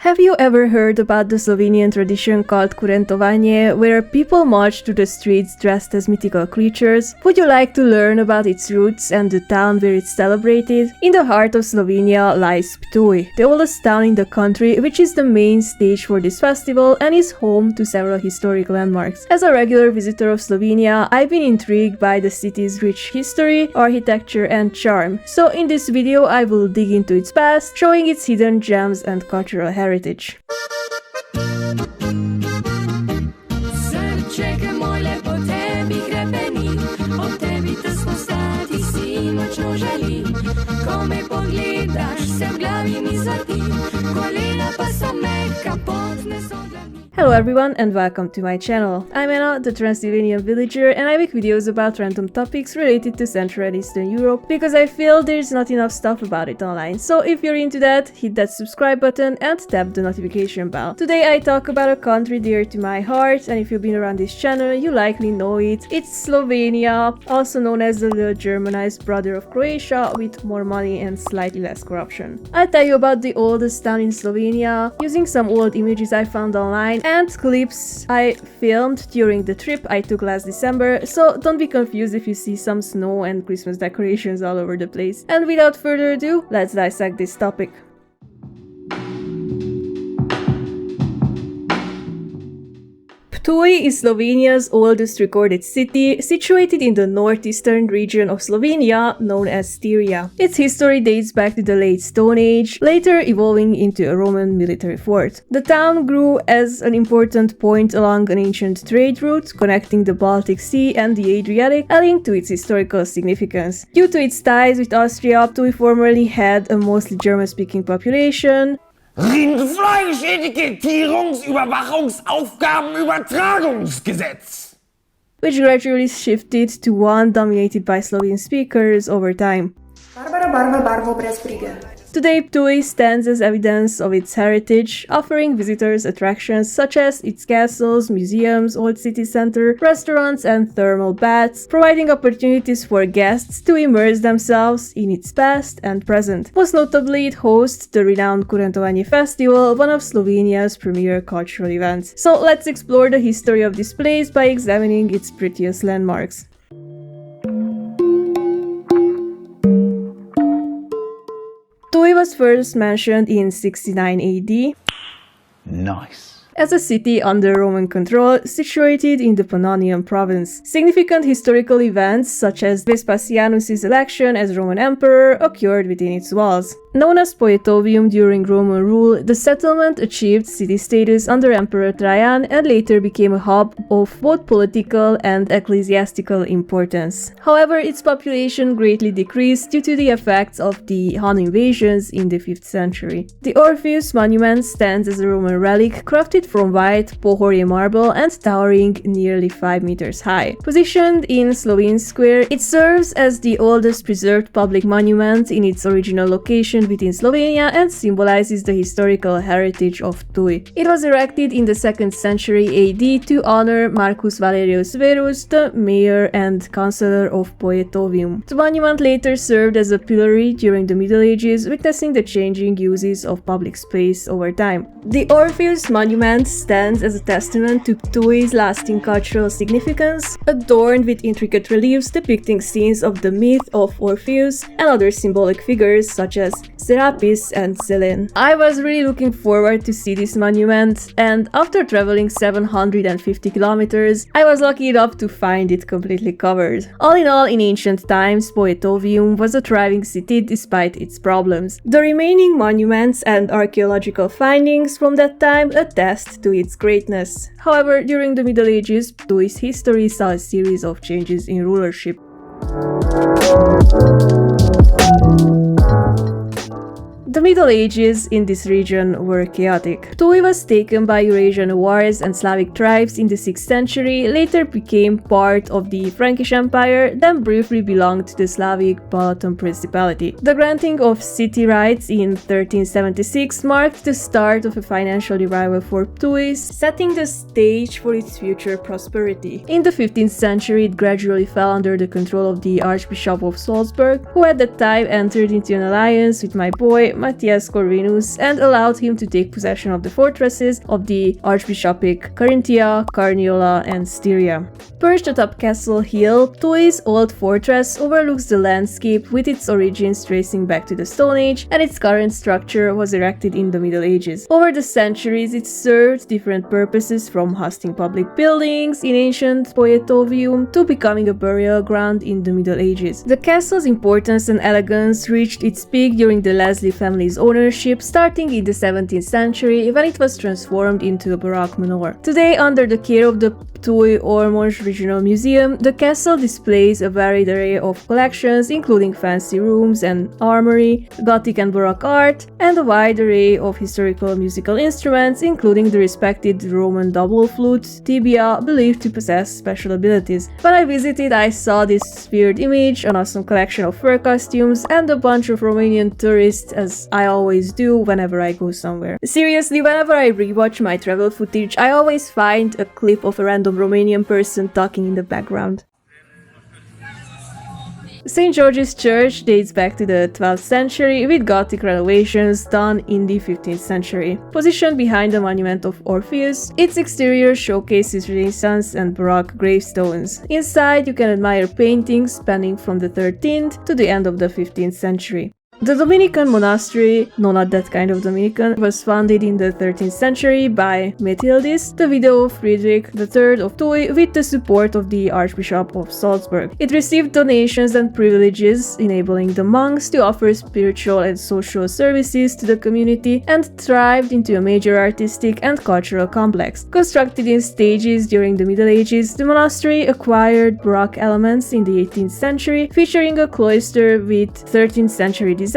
Have you ever heard about the Slovenian tradition called kurentovanje, where people march through the streets dressed as mythical creatures? Would you like to learn about its roots and the town where it's celebrated? In the heart of Slovenia lies Ptuj, the oldest town in the country, which is the main stage for this festival and is home to several historic landmarks. As a regular visitor of Slovenia, I've been intrigued by the city's rich history, architecture and charm. So in this video I will dig into its past, showing its hidden gems and cultural heritage. Srčeke moj lepo tebi krepeni, ob tebi tesno stati si močno želi. Ko me pogledaš, se v glavi mi zvrti, kolena pa so mehka, potne so dlani. Hello everyone and welcome to my channel. I'm Anna, the Transylvanian villager, and I make videos about random topics related to Central and Eastern Europe because I feel there's not enough stuff about it online. So if you're into that, hit that subscribe button and tap the notification bell. Today I talk about a country dear to my heart, and if you've been around this channel, you likely know it. It's Slovenia, also known as the little Germanized brother of Croatia, with more money and slightly less corruption. I'll tell you about the oldest town in Slovenia, using some old images I found online and clips I filmed during the trip I took last December, so don't be confused if you see some snow and Christmas decorations all over the place. And without further ado, let's dissect this topic. Ptuj is Slovenia's oldest recorded city, situated in the northeastern region of Slovenia, known as Styria. Its history dates back to the late Stone Age, later evolving into a Roman military fort. The town grew as an important point along an ancient trade route connecting the Baltic Sea and the Adriatic, adding to its historical significance. Due to its ties with Austria, Ptuj formerly had a mostly German-speaking population. Rindfleischetikettierungsüberwachungsaufgabenübertragungsgesetz. Which gradually shifted to one dominated by Slovene speakers over time. Barvo brez brige. Today, Ptuj stands as evidence of its heritage, offering visitors attractions such as its castles, museums, old city center, restaurants and thermal baths, providing opportunities for guests to immerse themselves in its past and present. Most notably, it hosts the renowned Kurentovanje festival, one of Slovenia's premier cultural events. So let's explore the history of this place by examining its prettiest landmarks. Ptuj was first mentioned in 69 AD. Nice. As a city under Roman control, situated in the Pannonian province. Significant historical events, such as Vespasianus' election as Roman emperor, occurred within its walls. Known as Poetovium during Roman rule, the settlement achieved city status under Emperor Trajan and later became a hub of both political and ecclesiastical importance. However, its population greatly decreased due to the effects of the Hun invasions in the 5th century. The Orpheus monument stands as a Roman relic crafted from white Pohorje marble and towering nearly 5 meters high. Positioned in Slovene Square, it serves as the oldest preserved public monument in its original location within Slovenia and symbolizes the historical heritage of Ptuj. It was erected in the 2nd century AD to honor Marcus Valerius Verus, the mayor and councillor of Poetovium. The monument later served as a pillory during the Middle Ages, witnessing the changing uses of public space over time. The Orpheus monument stands as a testament to Ptuj's lasting cultural significance, adorned with intricate reliefs depicting scenes of the myth of Orpheus and other symbolic figures such as Serapis and Selene. I was really looking forward to see this monument, and after traveling 750 kilometers, I was lucky enough to find it completely covered. All in all, in ancient times, Poetovium was a thriving city despite its problems. The remaining monuments and archaeological findings from that time attest to its greatness. However, during the Middle Ages, Ptuj's history saw a series of changes in rulership. The Middle Ages in this region were chaotic. Ptuj was taken by Eurasian wars and Slavic tribes in the 6th century, later became part of the Frankish Empire, then briefly belonged to the Slavic Balaton Principality. The granting of city rights in 1376 marked the start of a financial revival for Ptuj, setting the stage for its future prosperity. In the 15th century, it gradually fell under the control of the Archbishop of Salzburg, who at that time entered into an alliance with my boy, Matthias Corvinus and allowed him to take possession of the fortresses of the Archbishopric Carinthia, Carniola, and Styria. Perched atop Castle Hill, Ptuj's old fortress overlooks the landscape with its origins tracing back to the Stone Age, and its current structure was erected in the Middle Ages. Over the centuries, it served different purposes, from hosting public buildings in ancient Poetovium to becoming a burial ground in the Middle Ages. The castle's importance and elegance reached its peak during the Leslie family's ownership, starting in the 17th century when it was transformed into a Baroque manor. Today, under the care of the Ptuj Ormož Regional Museum, the castle displays a varied array of collections, including fancy rooms and armory, Gothic and Baroque art, and a wide array of historical musical instruments, including the respected Roman double flute, tibia, believed to possess special abilities. When I visited, I saw this weird image, an awesome collection of fur costumes, and a bunch of Romanian tourists, as I always do whenever I go somewhere. Seriously, whenever I rewatch my travel footage, I always find a clip of a random Romanian person talking in the background. St. George's Church dates back to the 12th century, with Gothic renovations done in the 15th century. Positioned behind the monument of Orpheus, its exterior showcases Renaissance and Baroque gravestones. Inside, you can admire paintings spanning from the 13th to the end of the 15th century. The Dominican monastery, no, not that kind of Dominican, was founded in the 13th century by Methildis, the widow of Friedrich III of Ptuj, with the support of the Archbishop of Salzburg. It received donations and privileges, enabling the monks to offer spiritual and social services to the community, and thrived into a major artistic and cultural complex. Constructed in stages during the Middle Ages, the monastery acquired Baroque elements in the 18th century, featuring a cloister with 13th century design,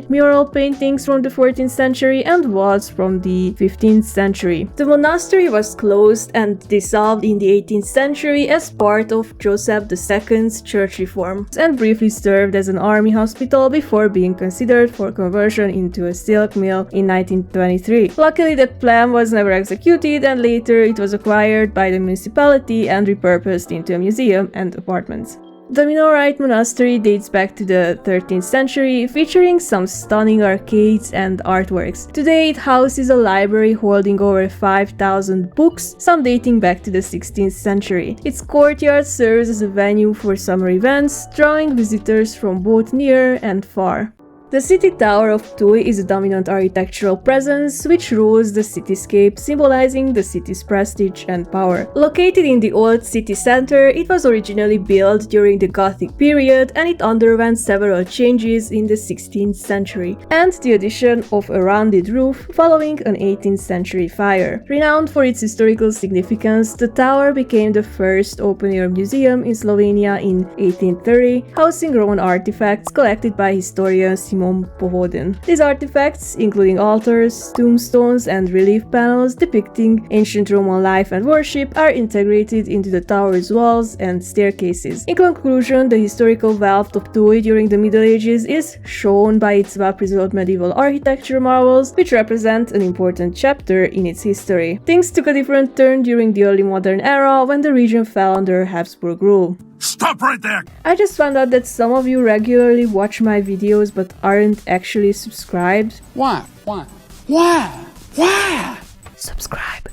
mural paintings from the 14th century, and walls from the 15th century. The monastery was closed and dissolved in the 18th century as part of Joseph II's church reform, and briefly served as an army hospital before being considered for conversion into a silk mill in 1923. Luckily, that plan was never executed, and later it was acquired by the municipality and repurposed into a museum and apartments. The Minorite monastery dates back to the 13th century, featuring some stunning arcades and artworks. Today, it houses a library holding over 5,000 books, some dating back to the 16th century. Its courtyard serves as a venue for summer events, drawing visitors from both near and far. The city tower of Ptuj is a dominant architectural presence which rules the cityscape, symbolizing the city's prestige and power. Located in the old city center, it was originally built during the Gothic period, and it underwent several changes in the 16th century, and the addition of a rounded roof following an 18th century fire. Renowned for its historical significance, the tower became the first open-air museum in Slovenia in 1830, housing Roman artifacts collected by historians Povodin. These artifacts, including altars, tombstones, and relief panels depicting ancient Roman life and worship, are integrated into the tower's walls and staircases. In conclusion, the historical wealth of Ptuj during the Middle Ages is shown by its well-preserved medieval architecture marvels, which represent an important chapter in its history. Things took a different turn during the early modern era, when the region fell under Habsburg rule. Stop right there! I just found out that some of you regularly watch my videos but aren't actually subscribed. Why? Subscribe.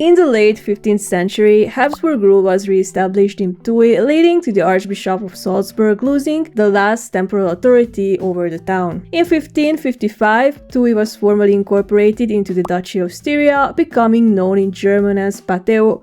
In the late 15th century, Habsburg rule was re-established in Ptuj, leading to the Archbishop of Salzburg losing the last temporal authority over the town. In 1555, Ptuj was formally incorporated into the Duchy of Styria, becoming known in German as Pateu.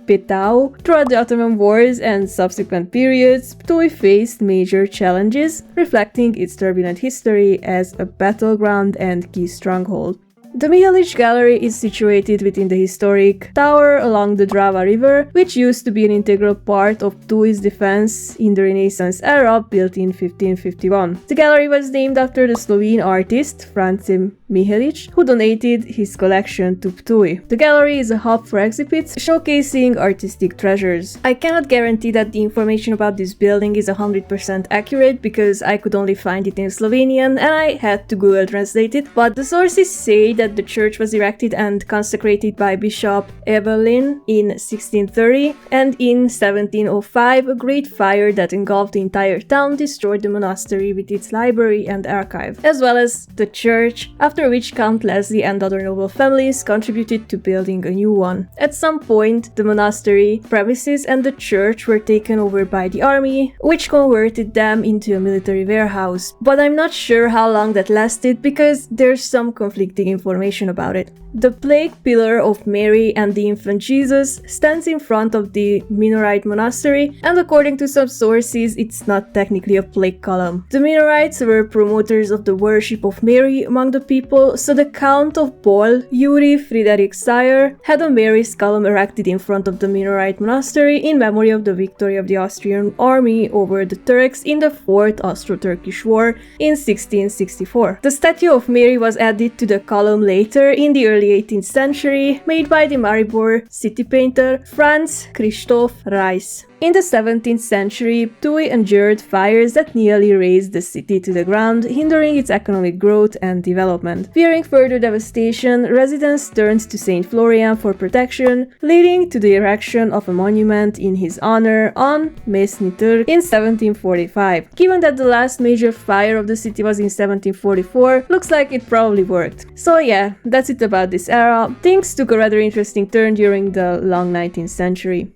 Petau. Throughout the Ottoman Wars and subsequent periods, Ptuj faced major challenges, reflecting its turbulent history as a battleground and key stronghold. The Mihalic Gallery is situated within the historic tower along the Drava River, which used to be an integral part of Ptuj's defense in the Renaissance era, built in 1551. The gallery was named after the Slovene artist Francim Mihelic, who donated his collection to Ptuj. The gallery is a hub for exhibits showcasing artistic treasures. I cannot guarantee that the information about this building is 100% accurate because I could only find it in Slovenian and I had to Google translate it, but the sources say that the church was erected and consecrated by Bishop Eberlin in 1630, and in 1705 a great fire that engulfed the entire town destroyed the monastery with its library and archive, as well as the church, after which Count Leslie and other noble families contributed to building a new one. At some point, the monastery premises and the church were taken over by the army, which converted them into a military warehouse, but I'm not sure how long that lasted because there's some conflicting information about it. The plaque pillar of Mary and the infant Jesus stands in front of the Minorite monastery, and according to some sources, it's not technically a plaque column. The Minorites were promoters of the worship of Mary among the people, so the Count of Bol, Yuri Friedrich Sire, had a Mary's column erected in front of the Minorite monastery in memory of the victory of the Austrian army over the Turks in the Fourth Austro-Turkish War in 1664. The statue of Mary was added to the column later in the early 18th century, made by the Maribor city painter Franz Christoph Reis. In the 17th century, Ptuj endured fires that nearly razed the city to the ground, hindering its economic growth and development. Fearing further devastation, residents turned to Saint Florian for protection, leading to the erection of a monument in his honor on Mestni Trg in 1745. Given that the last major fire of the city was in 1744, looks like it probably worked. So yeah, that's it about this era. Things took a rather interesting turn during the long 19th century.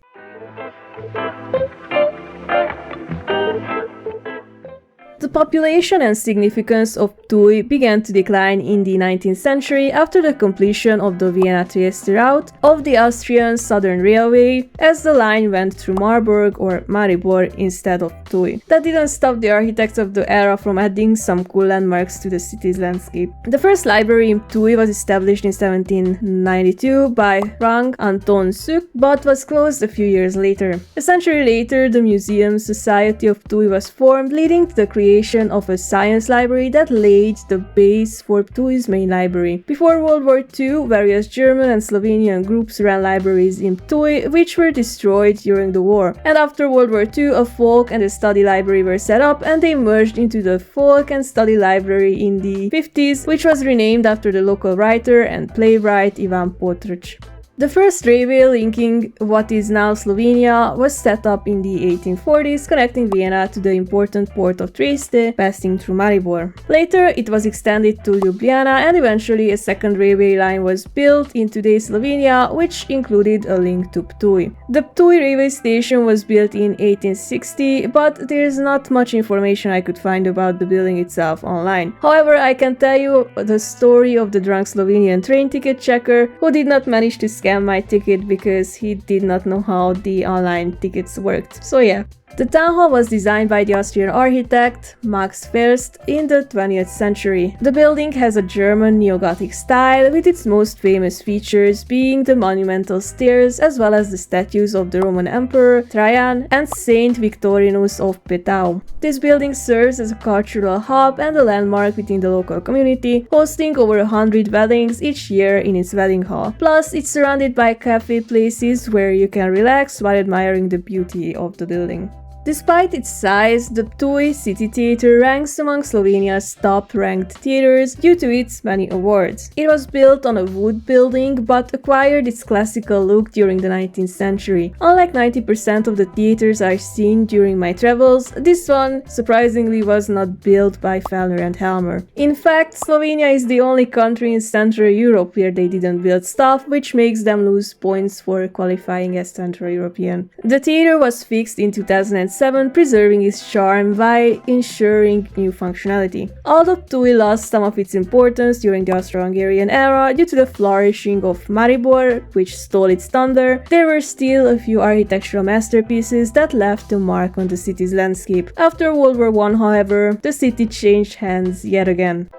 The population and significance of Ptuj began to decline in the 19th century after the completion of the Vienna-Trieste route of the Austrian Southern Railway, as the line went through Marburg or Maribor instead of Ptuj. That didn't stop the architects of the era from adding some cool landmarks to the city's landscape. The first library in Ptuj was established in 1792 by Frank Anton Suk, but was closed a few years later. A century later, the Museum Society of Ptuj was formed, leading to the creation of a science library that laid the base for Ptuj's main library. Before World War II, various German and Slovenian groups ran libraries in Ptuj, which were destroyed during the war. And after World War II, a folk and a study library were set up, and they merged into the Folk and Study Library in the 50s, which was renamed after the local writer and playwright Ivan Potrč. The first railway linking what is now Slovenia was set up in the 1840s, connecting Vienna to the important port of Trieste, passing through Maribor. Later, it was extended to Ljubljana, and eventually a second railway line was built in today's Slovenia, which included a link to Ptuj. The Ptuj railway station was built in 1860, but there's not much information I could find about the building itself online. However, I can tell you the story of the drunk Slovenian train ticket checker who did not manage to scam my ticket because he did not know how the online tickets worked. So yeah. The town hall was designed by the Austrian architect Max First in the 20th century. The building has a German neo-Gothic style, with its most famous features being the monumental stairs as well as the statues of the Roman Emperor Trajan and Saint Victorinus of Ptuj. This building serves as a cultural hub and a landmark within the local community, hosting over 100 weddings each year in its wedding hall. Plus, it's surrounded by cafe places where you can relax while admiring the beauty of the building. Despite its size, the Ptuj City Theatre ranks among Slovenia's top-ranked theatres due to its many awards. It was built on a wood building but acquired its classical look during the 19th century. Unlike 90% of the theatres I've seen during my travels, this one surprisingly was not built by Fellner and Helmer. In fact, Slovenia is the only country in Central Europe where they didn't build stuff, which makes them lose points for qualifying as Central European. The theatre was fixed in 2007, preserving its charm while ensuring new functionality. Although Ptuj lost some of its importance during the Austro-Hungarian era due to the flourishing of Maribor, which stole its thunder, there were still a few architectural masterpieces that left a mark on the city's landscape. After World War I, however, the city changed hands yet again.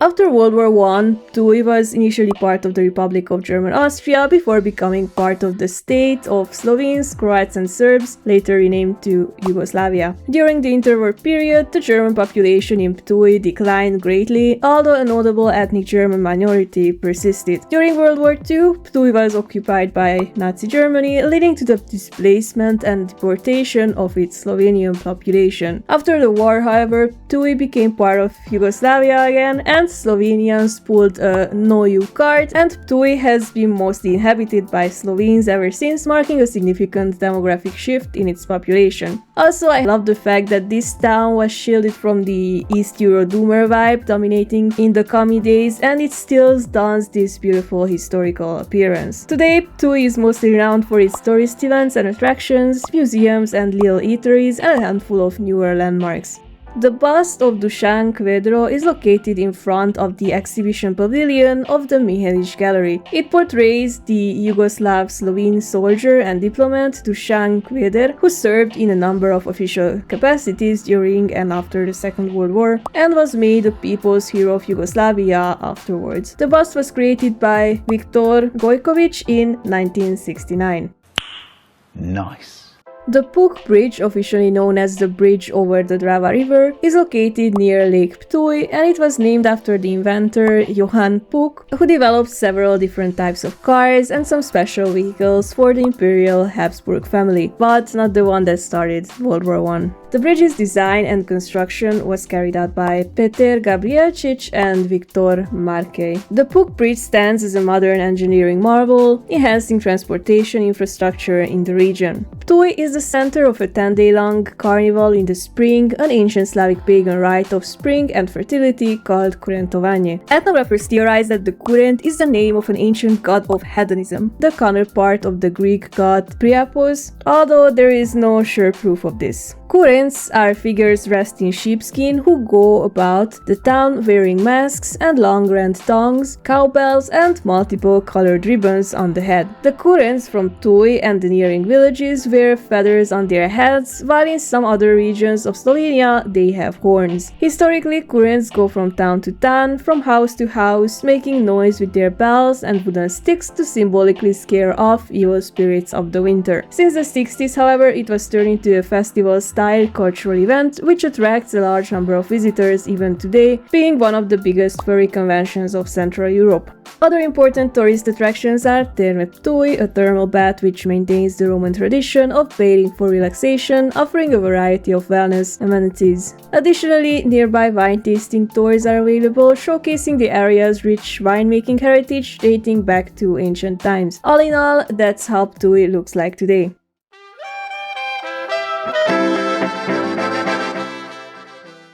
After World War I, Ptuj was initially part of the Republic of German Austria before becoming part of the state of Slovenes, Croats and Serbs, later renamed to Yugoslavia. During the interwar period, the German population in Ptuj declined greatly, although a notable ethnic German minority persisted. During World War II, Ptuj was occupied by Nazi Germany, leading to the displacement and deportation of its Slovenian population. After the war, however, Ptuj became part of Yugoslavia again, and Slovenians pulled a no-you card, and Ptuj has been mostly inhabited by Slovenes ever since, marking a significant demographic shift in its population. Also, I love the fact that this town was shielded from the East Euro-Doomer vibe dominating in the commie days, and it still dons this beautiful historical appearance. Today, Ptuj is mostly renowned for its tourist events and attractions, museums and little eateries, and a handful of newer landmarks. The bust of Dušan Kvedro is located in front of the exhibition pavilion of the Mihelic Gallery. It portrays the Yugoslav Slovene soldier and diplomat Dušan Kveder, who served in a number of official capacities during and after the Second World War and was made a People's Hero of Yugoslavia afterwards. The bust was created by Viktor Gojkovic in 1969. Nice. The Ptuj Bridge, officially known as the Bridge over the Drava River, is located near Lake Ptuj, and it was named after the inventor Johann Ptuj, who developed several different types of cars and some special vehicles for the Imperial Habsburg family, but not the one that started World War I. The bridge's design and construction was carried out by Peter Gabrielčič and Viktor Markej. The Ptuj Bridge stands as a modern engineering marvel, enhancing transportation infrastructure in the region. Ptuj is the center of a 10-day-long carnival in the spring, an ancient Slavic pagan rite of spring and fertility called kurentovanje. Ethnographers theorize that the kurent is the name of an ancient god of hedonism, the counterpart of the Greek god Priapos, although there is no sure proof of this. Kurents are figures dressed in sheepskin who go about the town wearing masks and long red tongues, cowbells and multiple colored ribbons on the head. The kurents from Ptuj and the nearing villages wear feathers on their heads, while in some other regions of Slovenia they have horns. Historically, kurents go from town to town, from house to house, making noise with their bells and wooden sticks to symbolically scare off evil spirits of the winter. Since the 60s, however, it was turned into a festival-style cultural event which attracts a large number of visitors even today, being one of the biggest furry conventions of Central Europe. Other important tourist attractions are Terme Ptuj, a thermal bath which maintains the Roman tradition of bathing for relaxation, offering a variety of wellness amenities. Additionally, nearby wine tasting tours are available, showcasing the area's rich winemaking heritage dating back to ancient times. All in all, that's how Ptuj looks like today.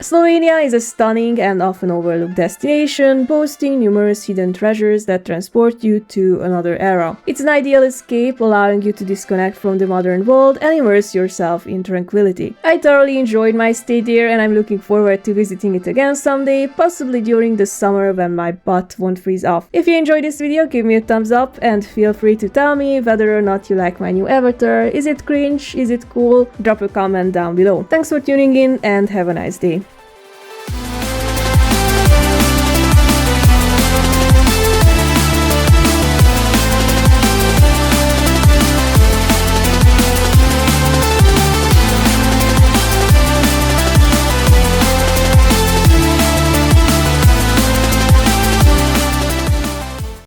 Slovenia is a stunning and often overlooked destination, boasting numerous hidden treasures that transport you to another era. It's an ideal escape, allowing you to disconnect from the modern world and immerse yourself in tranquility. I thoroughly enjoyed my stay there, and I'm looking forward to visiting it again someday, possibly during the summer when my butt won't freeze off. If you enjoyed this video, give me a thumbs up and feel free to tell me whether or not you like my new avatar. Is it cringe? Is it cool? Drop a comment down below. Thanks for tuning in and have a nice day.